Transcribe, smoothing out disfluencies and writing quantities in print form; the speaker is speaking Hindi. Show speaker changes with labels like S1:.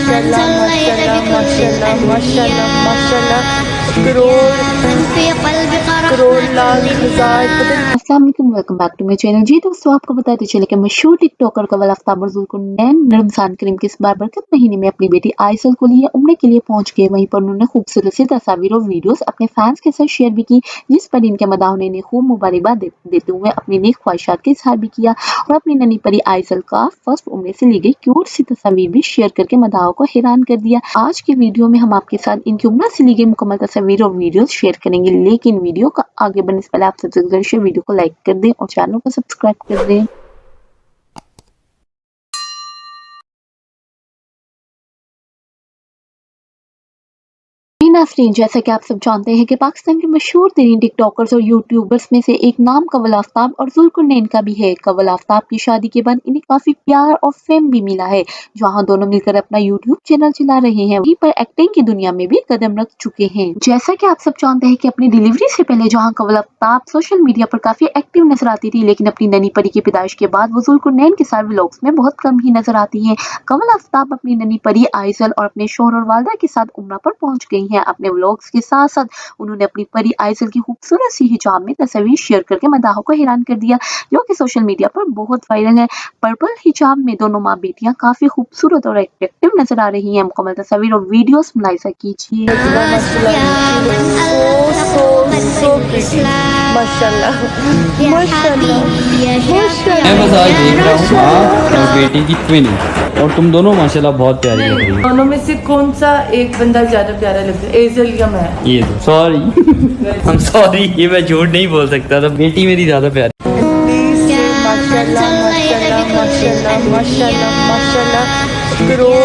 S1: माशाल्लाह माशाल्लाह माशाल्लाह माशाल्लाह माशाल्लाह करोड़ लाख हजार अस्सलाम वालेकुम, welcome back to my channel. जी दोस्तों, आपको बताते चले कि मशहूर टिकटॉकर कवल आफ्ताब और जुल्कुरनैन रमजान करीम के इस बारबरकत महीने में अपनी बेटी आयसल को लिए उम्रे के लिए पहुंच गए। वहीं पर उन्होंने खूबसूरत सी तस्वीर और वीडियोस अपने फैंस के साथ शेयर भी की, जिस पर इनके मदाह ने खूब मुबारकबाद देते हुए अपनी नेक ख्वाहिशात का इजहार भी किया और अपनी नन्ही परी आयसल का फर्स्ट उम्रे से ली गई क्यूट सी तस्वीर भी शेयर करके मदाह को हैरान कर दिया। आज की वीडियो में हम आपके साथ इनकी उम्र से ली गई मुकम्मल तस्वीर और वीडियोस शेयर करेंगे, लेकिन वीडियो का आगे बढ़ने से पहले आप सबसे गुजारिश है वीडियो को लाइक कर दें और चैनल को सब्सक्राइब कर दें। नाज़रीन, जैसा कि आप सब जानते हैं कि पाकिस्तान के मशहूर तरीन टिकटॉकर्स और यूट्यूबर्स में से एक नाम कवल आफ्ताब और जुल्कुरनैन का भी है। कवल आफ्ताब की शादी के बाद इन्हें काफी प्यार और फेम भी मिला है, जहां दोनों मिलकर अपना यूट्यूब चैनल चला रहे हैं। वहीं पर एक्टिंग की दुनिया में भी कदम रख चुके हैं। जैसा कि आप सब जानते हैं कि अपनी डिलीवरी से पहले जहाँ कवल आफ्ताब सोशल मीडिया पर काफी एक्टिव नजर आती थी, लेकिन अपनी नन्ही परी की पैदाइश के बाद वो जुल्कुरनैन के साथ व्लॉग्स में बहुत कम ही नजर आती है। कवल आफ्ताब अपनी नन्ही परी आयसल और अपने शौहर और वालदा के साथ उम्रा पर पहुंच गई हैं। अपने व्लॉग्स के साथ साथ उन्होंने अपनी परी आयसल की खूबसूरत सी हिजाब में तस्वीर शेयर करके मदाह को हैरान कर दिया, जो कि सोशल मीडिया पर बहुत वायरल है। पर्पल हिजाब में दोनों माँ बेटियां काफी खूबसूरत और अट्रैक्टिव नजर आ रही हैं। मुकम्मल तस्वीर और वीडियोस मुलाहिजा कीजिए।
S2: मैं बस आज देख रहा हूँ माँ और बेटी की ट्विनिंग, और तुम दोनों माशाल्लाह बहुत प्यारी लग रही हो।
S3: दोनों में से कौन सा एक बंदा ज्यादा प्यारा लगता है, एजल या मैं?
S2: ये तो सॉरी हम सॉरी, ये मैं झूठ नहीं बोल सकता था, बेटी मेरी ज्यादा प्यारी।
S1: माशाल्लाह माशाल्लाह माशाल्लाह माशाल्लाह माशाल्लाह करोड़